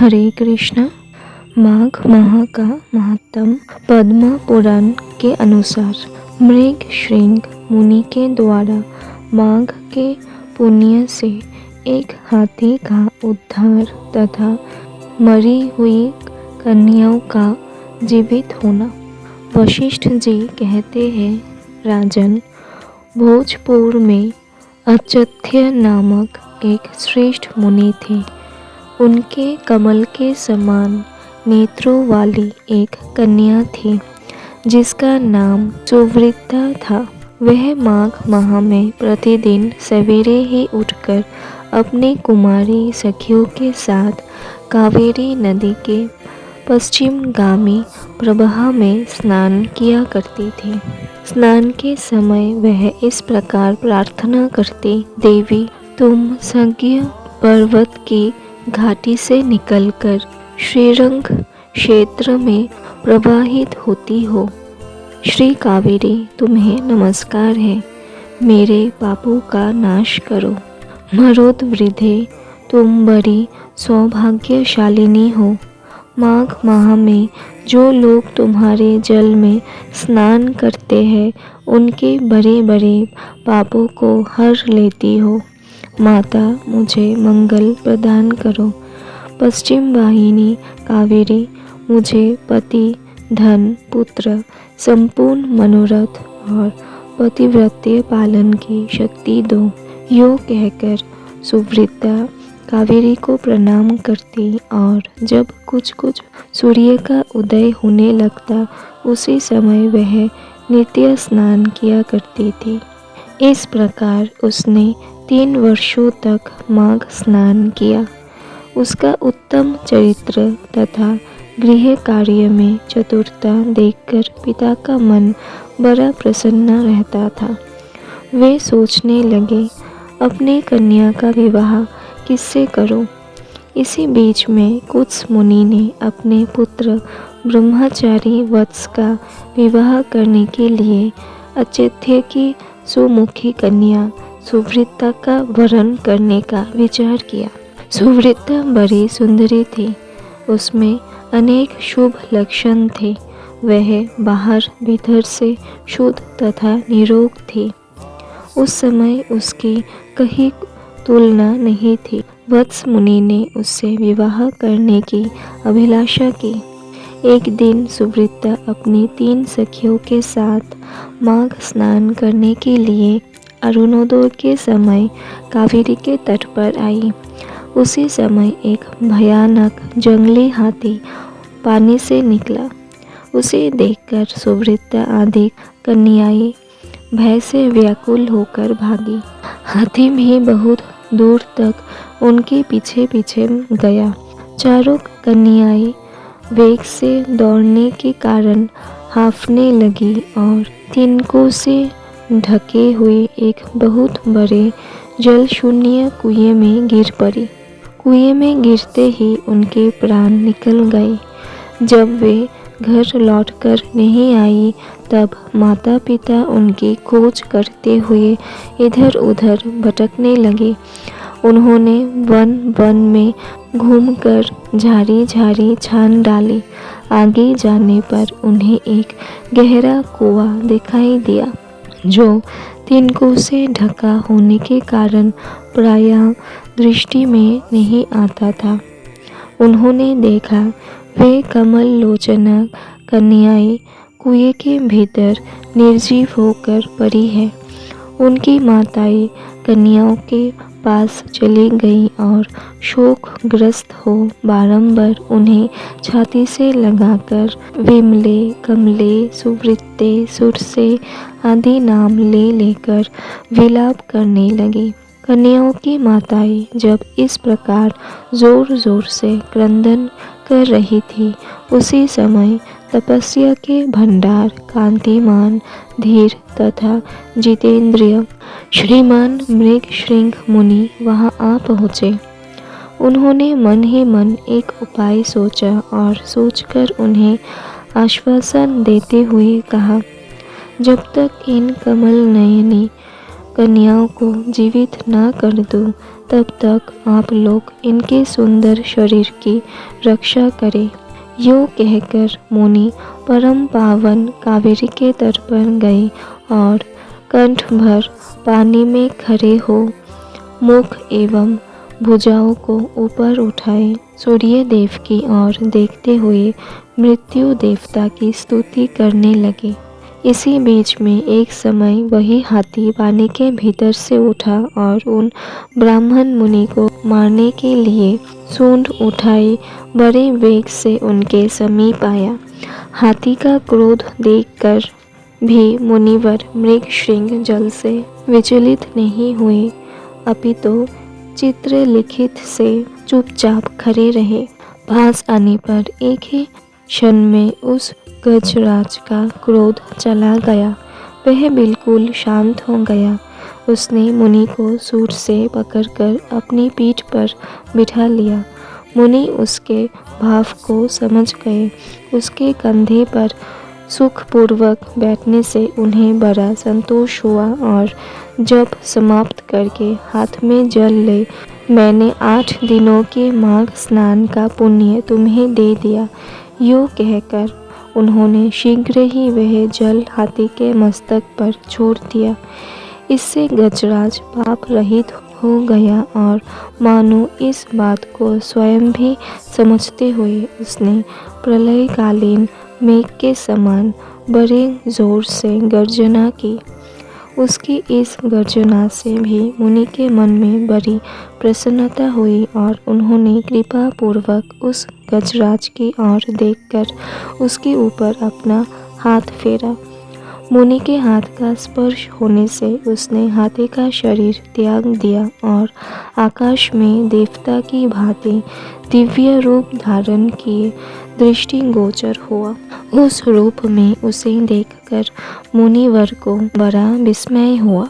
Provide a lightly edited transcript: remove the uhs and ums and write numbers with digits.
हरे कृष्ण। माघ माह का महत्तम पद्म पुराण के अनुसार मृग श्रृंग मुनि के द्वारा माघ के पुण्य से एक हाथी का उद्धार तथा मरी हुई कन्याओं का जीवित होना। वशिष्ठ जी कहते हैं, राजन, भोजपुर में अचथ्य नामक एक श्रेष्ठ मुनि थे। उनके कमल के समान नेत्रों वाली एक कन्या थी जिसका नाम सुवृत्ता था। वह माघ माह में प्रतिदिन सवेरे ही उठकर अपनी कुमारी सखियों के साथ कावेरी नदी के पश्चिमगामी प्रवाह में स्नान किया करती थी। स्नान के समय वह इस प्रकार प्रार्थना करती, देवी, तुम संज्ञ पर्वत की घाटी से निकलकर श्रीरंग क्षेत्र में प्रवाहित होती हो। श्री कावेरी, तुम्हें नमस्कार है, मेरे पापों का नाश करो। मरोद वृद्धे, तुम बड़ी सौभाग्यशालिनी हो। माघ माह में जो लोग तुम्हारे जल में स्नान करते हैं उनके बड़े बड़े पापों को हर लेती हो। माता, मुझे मंगल प्रदान करो। पश्चिम वाहिनी कावेरी, मुझे पति, धन, पुत्र, संपूर्ण मनोरथ और पतिव्रत्य पालन की शक्ति दो। यो कहकर सुवृत्ता कावेरी को प्रणाम करती और जब कुछ कुछ सूर्य का उदय होने लगता उसी समय वह नित्य स्नान किया करती थी। इस प्रकार उसने 3 वर्षों तक माघ स्नान किया। उसका उत्तम चरित्र तथा गृह कार्य में चतुरता देखकर पिता का मन बड़ा प्रसन्न रहता था। वे सोचने लगे, अपने कन्या का विवाह किससे करूं? इसी बीच में कुछ मुनि ने अपने पुत्र ब्रह्मचारी वत्स का विवाह करने के लिए अचथ्य की सुमुखी कन्या सुवृत्ता का वरण करने का विचार किया। सुवृत्ता बड़ी सुंदरी थी, उसमें अनेक शुभ लक्षण थे। वह बाहर भीतर से शुद्ध तथा निरोग थी। उस समय उसकी कहीं तुलना नहीं थी। वत्स मुनि ने उससे विवाह करने की अभिलाषा की। एक दिन सुवृत्ता अपनी 3 सखियों के साथ माघ स्नान करने के लिए अरुणोदय के समय कावेरी के तट पर आई। उसी समय एक भयानक जंगली हाथी पानी से निकला। उसे देखकर सुवृत्ता आदि कन्याएं भय से व्याकुल होकर भागी। हाथी भी बहुत दूर तक उनके पीछे पीछे गया। चारों कन्याएं वेग से दौड़ने के कारण हांफने लगी और तिनकों से ढके हुए एक बहुत बड़े जल शून्य कुएं में गिर पड़ी। कुएं में गिरते ही उनके प्राण निकल गए। जब वे घर लौटकर नहीं आई तब माता पिता उनकी खोज करते हुए इधर उधर भटकने लगे। उन्होंने वन वन में घूमकर झाड़ी झाड़ी छान डाली। आगे जाने पर उन्हें एक गहरा कुआं दिखाई दिया जो तिनकों से ढका होने के कारण प्रायः दृष्टि में नहीं आता था। उन्होंने देखा वे कमल लोचना कन्याएं कुएं के भीतर निर्जीव होकर पड़ी है। उनकी माताएं कन्याओं के पास चली गईं और शोकग्रस्त हो बारंबार उन्हें छाती से लगाकर विमले, कमले, सुवृत्ते, सुरसे आदि नाम ले लेकर विलाप करने लगी। कन्याओं की माताएं जब इस प्रकार जोर जोर से क्रंदन कर रही थी उसी समय तपस्या के भंडार कांतिमान, धीर तथा जितेंद्रिय श्रीमान मृग श्रृंग मुनि वहां आ पहुँचे। उन्होंने मन ही मन एक उपाय सोचा और सोचकर उन्हें आश्वासन देते हुए कहा, जब तक इन कमल नयनी कन्याओं को जीवित न कर दूं तब तक आप लोग इनके सुंदर शरीर की रक्षा करें। यूँ कहकर मुनि परम पावन कावेरी के तट पर गए और कंठ भर पानी में खड़े हो मुख एवं भुजाओं को ऊपर उठाए सूर्य देव की ओर देखते हुए मृत्यु देवता की स्तुति करने लगे। इसी बीच में एक समय वही हाथी पानी के भीतर से उठा और उन ब्राह्मण मुनि को मारने के लिए सूंड उठाए बड़े वेग से उनके समीप आया। हाथी का क्रोध देखकर भी मुनिवर मृगशृंग जल से विचलित नहीं हुए, अपितु चित्र लिखित से चुपचाप खड़े रहे। पास आने पर एक ही क्षण में उस गजराज का क्रोध चला गया। वह बिल्कुल शांत हो गया। उसने मुनि को सूंड से पकड़कर अपनी पीठ पर बिठा लिया। मुनि उसके भाव को समझ गए। उसके कंधे पर सुखपूर्वक बैठने से उन्हें बड़ा संतोष हुआ और जब समाप्त करके हाथ में जल ले, मैंने 8 दिनों के माघ स्नान का पुण्य तुम्हें दे दिया। यूँ कहकर उन्होंने शीघ्र ही वह जल हाथी के मस्तक पर छोड़ दिया। इससे गजराज पाप रहित हो गया और मानो इस बात को स्वयं भी समझते हुए उसने प्रलयकालीन मेघ के समान बड़े जोर से गर्जना की। उसकी इस गर्जना से भी मुनि के मन में बड़ी प्रसन्नता हुई और उन्होंने कृपा पूर्वक उस गजराज की ओर देखकर उसके ऊपर अपना हाथ फेरा। मुनि के हाथ का स्पर्श होने से उसने हाथी का शरीर त्याग दिया और आकाश में देवता की भांति दिव्य रूप धारण किए दृष्टिगोचर हुआ। उस रूप में उसे देखकर मुनिवर को बड़ा विस्मय हुआ।